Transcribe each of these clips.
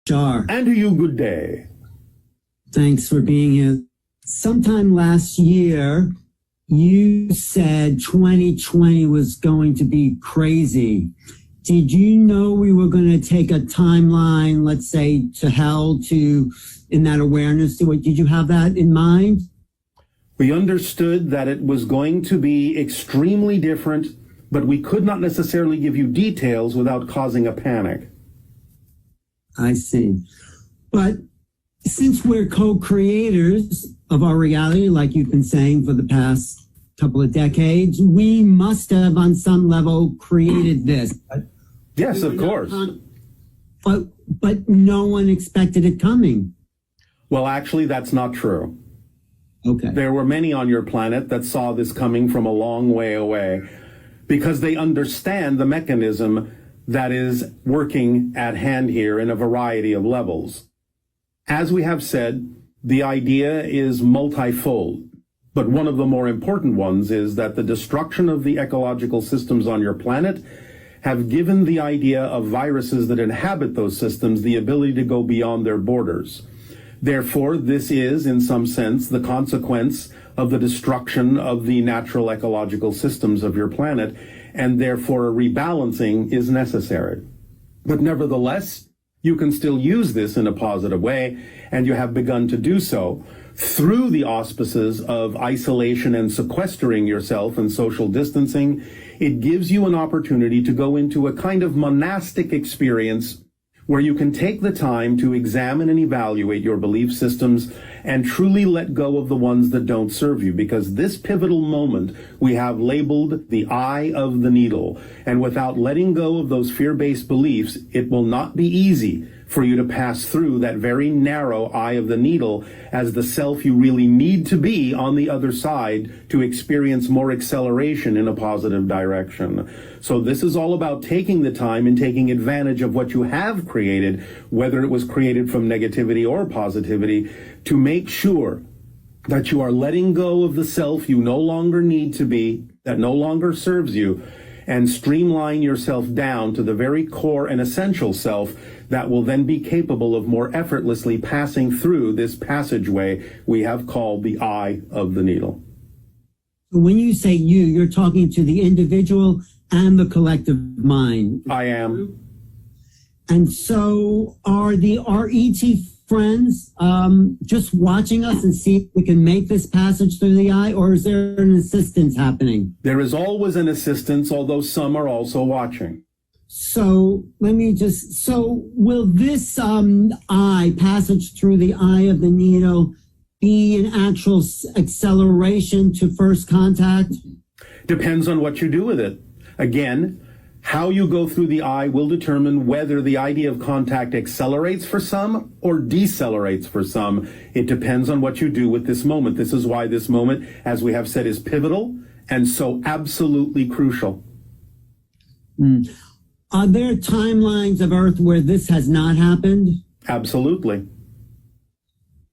Bashar. And to you, good day. Thanks for being here. Sometime last year, you said 2020 was going to be crazy. Did you know we were going to take a timeline, let's say, to hell, in that awareness? Did you have that in mind? We understood that it was going to be extremely different, but we could not necessarily give you details without causing a panic. I see. But since we're co-creators of our reality, like you've been saying for the past couple of decades, we must have on some level created this. Yes, of course. But no one expected it coming. Well, actually, that's not true. Okay. There were many on your planet that saw this coming from a long way away because they understand the mechanism that is working at hand here in a variety of levels. As we have said, the idea is multifold, but one of the more important ones is that the destruction of the ecological systems on your planet have given the idea of viruses that inhabit those systems the ability to go beyond their borders. Therefore, this is, in some sense, the consequence of the destruction of the natural ecological systems of your planet, and therefore a rebalancing is necessary. But nevertheless, you can still use this in a positive way, and you have begun to do so through the auspices of isolation and sequestering yourself and social distancing. It gives you an opportunity to go into a kind of monastic experience where you can take the time to examine and evaluate your belief systems and truly let go of the ones that don't serve you, because this pivotal moment we have labeled the eye of the needle. And without letting go of those fear-based beliefs, it will not be easy for you to pass through that very narrow eye of the needle as the self you really need to be on the other side to experience more acceleration in a positive direction. So this is all about taking the time and taking advantage of what you have created, whether it was created from negativity or positivity, to make sure that you are letting go of the self you no longer need to be, that no longer serves you, and streamline yourself down to the very core and essential self that will then be capable of more effortlessly passing through this passageway we have called the eye of the needle. When you say you're talking to the individual and the collective mind. I am. And so are our ET friends just watching us and see if we can make this passage through the eye, or is there an assistance happening? There is always an assistance, although some are also watching. So will this eye passage through the eye of the needle be an actual acceleration to first contact? Depends on what you do with it. Again, how you go through the eye will determine whether the idea of contact accelerates for some or decelerates for some. It depends on what you do with this moment. This is why this moment, as we have said, is pivotal and so absolutely crucial. Are there timelines of Earth where this has not happened? Absolutely.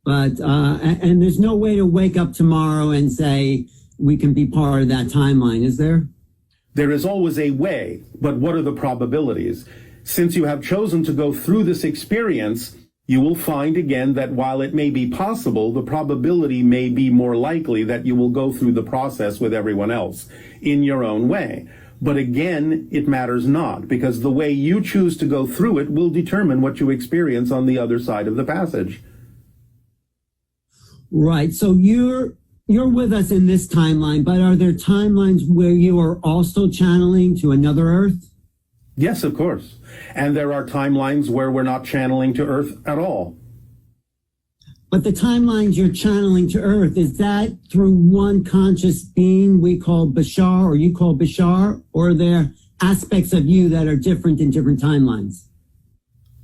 But, and there's no way to wake up tomorrow and say we can be part of that timeline, is there? There is always a way, but what are the probabilities? Since you have chosen to go through this experience, you will find again that while it may be possible, the probability may be more likely that you will go through the process with everyone else in your own way. But again, it matters not, because the way you choose to go through it will determine what you experience on the other side of the passage. Right. So you're with us in this timeline, but are there timelines where you are also channeling to another Earth? Yes, of course. And there are timelines where we're not channeling to Earth at all. But the timelines you're channeling to Earth, is that through one conscious being we call Bashar, or you call Bashar, or are there aspects of you that are different in different timelines?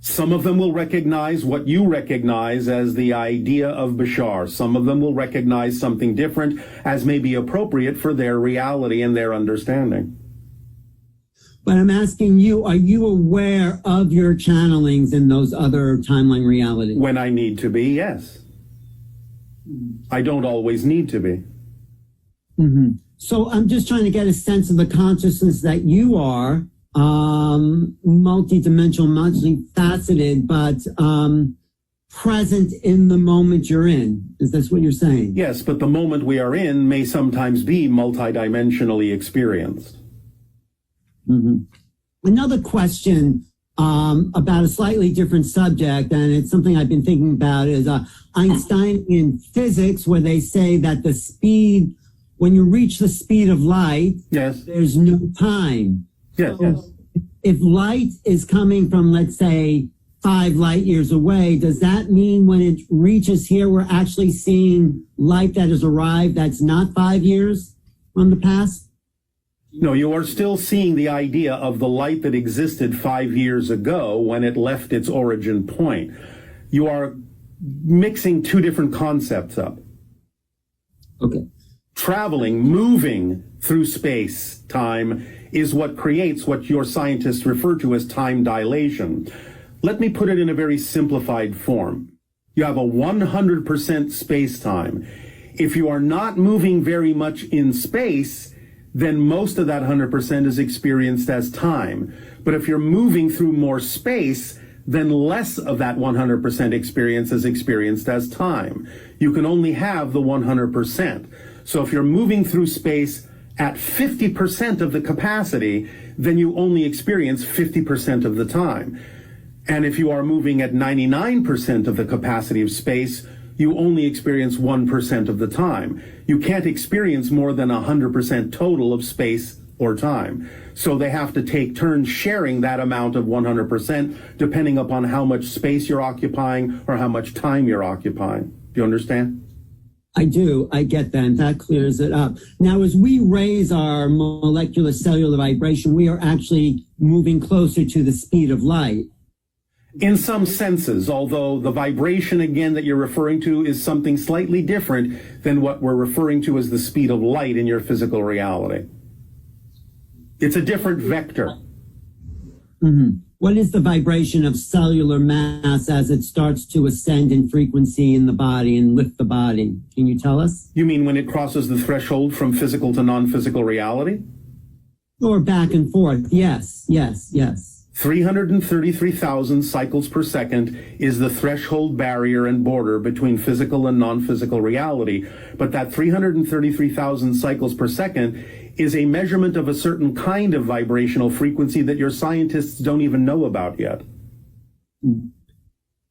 Some of them will recognize what you recognize as the idea of Bashar. Some of them will recognize something different as may be appropriate for their reality and their understanding. But I'm asking you, are you aware of your channelings in those other timeline realities? When I need to be, yes. I don't always need to be. Mm-hmm. So I'm just trying to get a sense of the consciousness that you are multidimensional, multifaceted, but present in the moment you're in. Is that what you're saying? Yes, but the moment we are in may sometimes be multidimensionally experienced. Mm-hmm. Another question about a slightly different subject, and it's something I've been thinking about, is Einstein in physics, where they say that the speed, when you reach the speed of light, yes, there's no time. Yes, so yes. If light is coming from, let's say, 5 light years away, does that mean when it reaches here, we're actually seeing light that has arrived that's not 5 years from the past? No, you are still seeing the idea of the light that existed 5 years ago when it left its origin point. You are mixing two different concepts up. Okay. Traveling, moving through space, time, is what creates what your scientists refer to as time dilation. Let me put it in a very simplified form. You have a 100% space-time. If you are not moving very much in space, then most of that 100% is experienced as time. But if you're moving through more space, then less of that 100% experience is experienced as time. You can only have the 100%. So if you're moving through space at 50% of the capacity, then you only experience 50% of the time. And if you are moving at 99% of the capacity of space, you only experience 1% of the time. You can't experience more than 100% total of space or time. So they have to take turns sharing that amount of 100% depending upon how much space you're occupying or how much time you're occupying. Do you understand? I do. I get that. And that clears it up. Now, as we raise our molecular cellular vibration, we are actually moving closer to the speed of light. In some senses, although the vibration, again, that you're referring to is something slightly different than what we're referring to as the speed of light in your physical reality. It's a different vector. Mm-hmm. What is the vibration of cellular mass as it starts to ascend in frequency in the body and lift the body? Can you tell us? You mean when it crosses the threshold from physical to non-physical reality? Or back and forth. Yes, yes, yes. 333,000 cycles per second is the threshold barrier and border between physical and non-physical reality. But that 333,000 cycles per second is a measurement of a certain kind of vibrational frequency that your scientists don't even know about yet.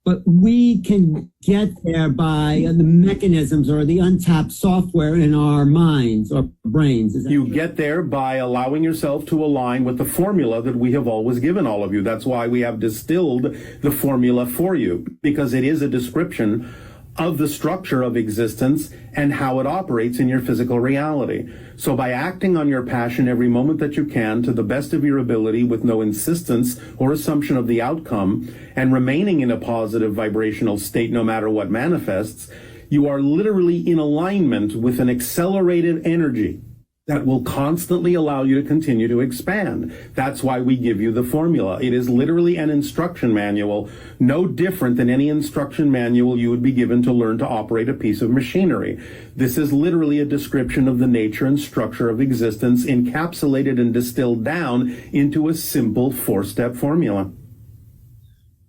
But we can get there by the mechanisms or the untapped software in our minds or brains. You get there by allowing yourself to align with the formula that we have always given all of you. That's why we have distilled the formula for you, because it is a description of the structure of existence and how it operates in your physical reality. So by acting on your passion every moment that you can to the best of your ability with no insistence or assumption of the outcome and remaining in a positive vibrational state no matter what manifests, you are literally in alignment with an accelerated energy that will constantly allow you to continue to expand. That's why we give you the formula. It is literally an instruction manual, no different than any instruction manual you would be given to learn to operate a piece of machinery. This is literally a description of the nature and structure of existence encapsulated and distilled down into a simple 4-step formula.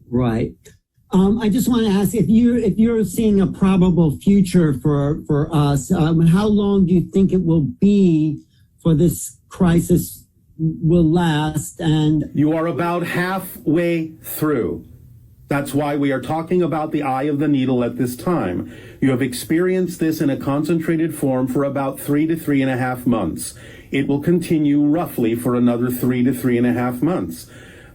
Right. I just want to ask if you're seeing a probable future for us. How long do you think it will be for this crisis will last? And you are about halfway through. That's why we are talking about the eye of the needle at this time. You have experienced this in a concentrated form for about 3 to 3.5 months. It will continue roughly for another 3 to 3.5 months.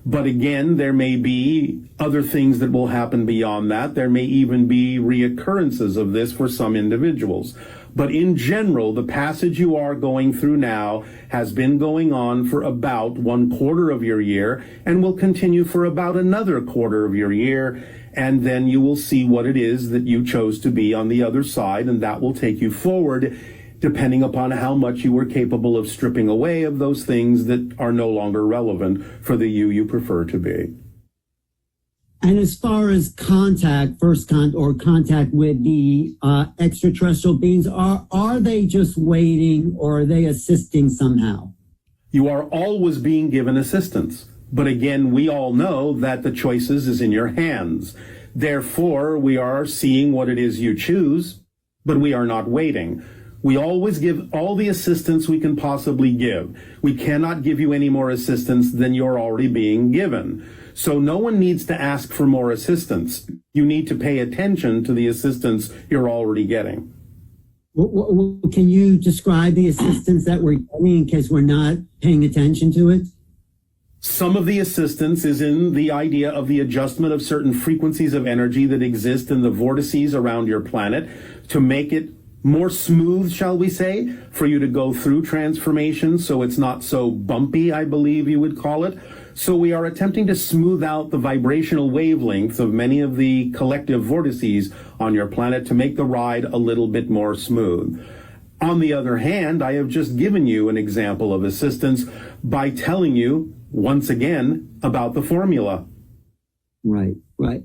But again, there may be other things that will happen beyond that. There may even be reoccurrences of this for some individuals. But in general, the passage you are going through now has been going on for about 1/4 of your year and will continue for about another 1/4 of your year. And then you will see what it is that you chose to be on the other side, and that will take you forward, depending upon how much you were capable of stripping away of those things that are no longer relevant for the you prefer to be. And as far as contact with the extraterrestrial beings, are they just waiting or are they assisting somehow? You are always being given assistance. But again, we all know that the choices is in your hands. Therefore, we are seeing what it is you choose, but we are not waiting. We always give all the assistance we can possibly give. We cannot give you any more assistance than you're already being given. So no one needs to ask for more assistance. You need to pay attention to the assistance you're already getting. Can you describe the assistance that we're getting in case we're not paying attention to it? Some of the assistance is in the idea of the adjustment of certain frequencies of energy that exist in the vortices around your planet to make it more smooth, shall we say, for you to go through transformation so it's not so bumpy, I believe you would call it. So we are attempting to smooth out the vibrational wavelengths of many of the collective vortices on your planet to make the ride a little bit more smooth. On the other hand, I have just given you an example of assistance by telling you, once again, about the formula. Right.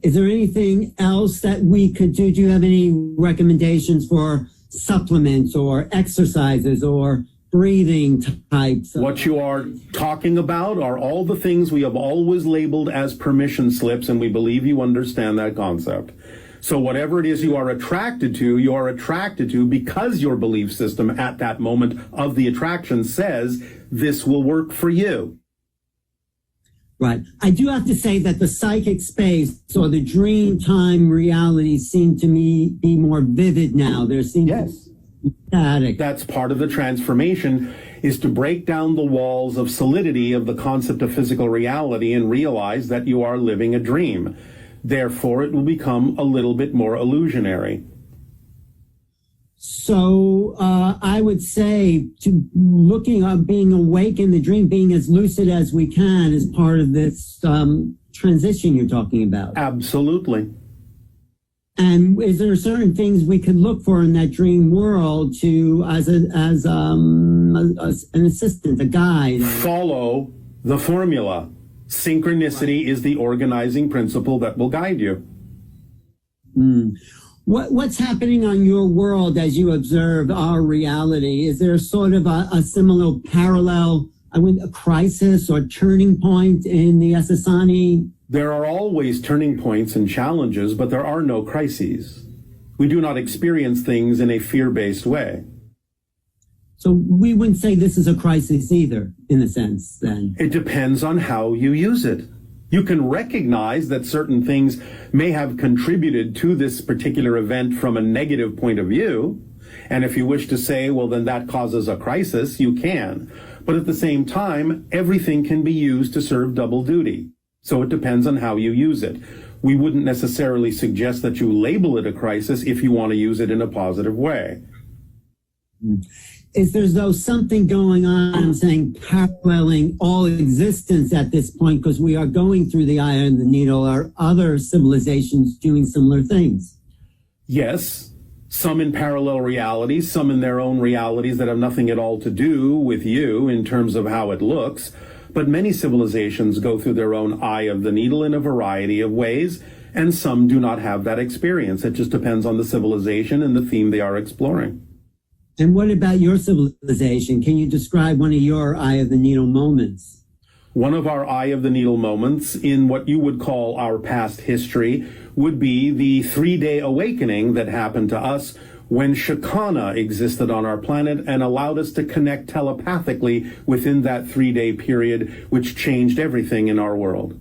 Is there anything else that we could do? Do you have any recommendations for supplements or exercises or breathing types? What you are talking about are all the things we have always labeled as permission slips, and we believe you understand that concept. So whatever it is you are attracted to because your belief system at that moment of the attraction says this will work for you. Right. I do have to say that the psychic space or the dream time reality seem to me be more vivid now. There seems to be static. That's part of the transformation, is to break down the walls of solidity of the concept of physical reality and realize that you are living a dream. Therefore, it will become a little bit more illusionary. So I would say to looking up, being awake in the dream, being as lucid as we can is part of this transition you're talking about. Absolutely. And is there certain things we could look for in that dream world to as an assistant, a guide? Follow the formula. Synchronicity is the organizing principle that will guide you. What's happening on your world as you observe our reality? Is there sort of a similar parallel, a crisis or turning point in the Essassani? There are always turning points and challenges, but there are no crises. We do not experience things in a fear-based way. So we wouldn't say this is a crisis either, in a sense, then. It depends on how you use it. You can recognize that certain things may have contributed to this particular event from a negative point of view. And if you wish to say, well, then that causes a crisis, you can. But at the same time, everything can be used to serve double duty. So it depends on how you use it. We wouldn't necessarily suggest that you label it a crisis if you want to use it in a positive way. Is there though something going on, I'm saying, paralleling all existence at this point, because we are going through the eye of the needle? Are other civilizations doing similar things? Yes, some in parallel realities, some in their own realities that have nothing at all to do with you in terms of how it looks. But many civilizations go through their own eye of the needle in a variety of ways, and some do not have that experience. It just depends on the civilization and the theme they are exploring. And what about your civilization? Can you describe one of your eye of the needle moments? One of our eye of the needle moments in what you would call our past history would be the 3-day awakening that happened to us when Shakana existed on our planet and allowed us to connect telepathically within that 3-day period, which changed everything in our world.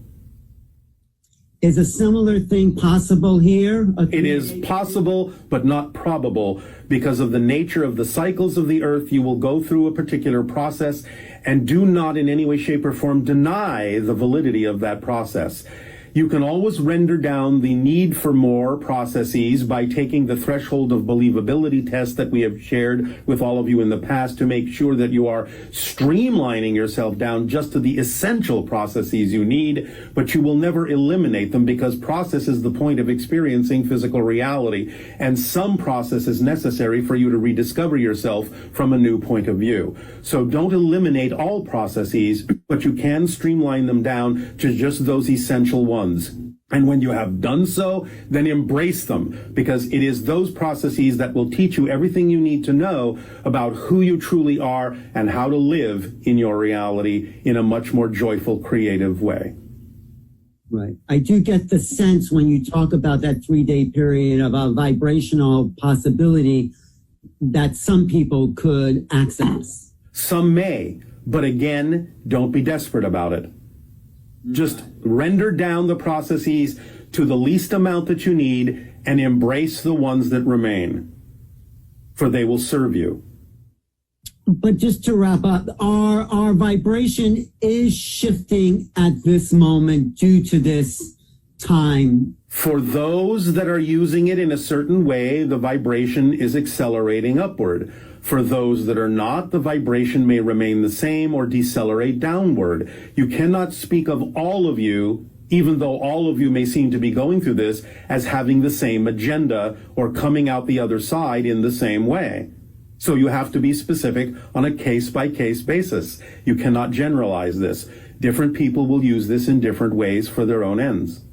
Is a similar thing possible here? It is possible, but not probable. Because of the nature of the cycles of the earth, you will go through a particular process and do not in any way, shape, or form deny the validity of that process. You can always render down the need for more processes by taking the threshold of believability test that we have shared with all of you in the past to make sure that you are streamlining yourself down just to the essential processes you need, but you will never eliminate them because process is the point of experiencing physical reality, and some process is necessary for you to rediscover yourself from a new point of view. So don't eliminate all processes, but you can streamline them down to just those essential ones. And when you have done so, then embrace them, because it is those processes that will teach you everything you need to know about who you truly are and how to live in your reality in a much more joyful, creative way. Right. I do get the sense when you talk about that 3-day period of a vibrational possibility that some people could access. Some may, but again, don't be desperate about it. Just render down the processes to the least amount that you need and embrace the ones that remain, for they will serve you. But just to wrap up, our vibration is shifting at this moment due to this time. For those that are using it in a certain way, the vibration is accelerating upward. For those that are not, the vibration may remain the same or decelerate downward. You cannot speak of all of you, even though all of you may seem to be going through this, as having the same agenda or coming out the other side in the same way. So you have to be specific on a case-by-case basis. You cannot generalize this. Different people will use this in different ways for their own ends.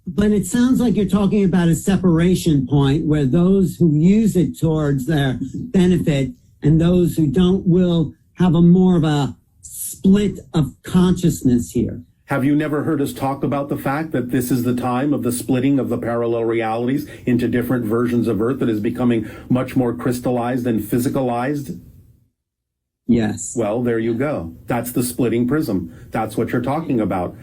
But it sounds like you're talking about a separation point where those who use it towards their benefit and those who don't will have a more of a split of consciousness here. Have you never heard us talk about the fact that this is the time of the splitting of the parallel realities into different versions of Earth that is becoming much more crystallized and physicalized? Yes. Well, there you go. That's the splitting prism. That's what you're talking about.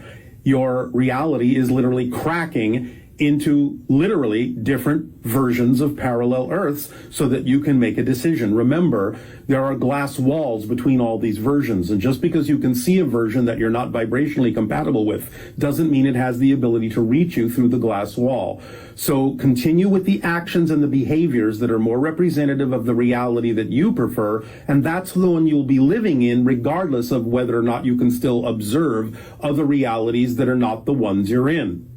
Your reality is literally cracking into literally different versions of parallel Earths so that you can make a decision. Remember, there are glass walls between all these versions, and just because you can see a version that you're not vibrationally compatible with doesn't mean it has the ability to reach you through the glass wall. So continue with the actions and the behaviors that are more representative of the reality that you prefer, and that's the one you'll be living in regardless of whether or not you can still observe other realities that are not the ones you're in.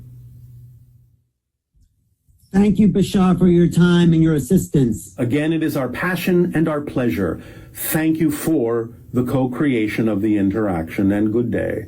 Thank you, Bashar, for your time and your assistance. Again, it is our passion and our pleasure. Thank you for the co-creation of the interaction, and good day.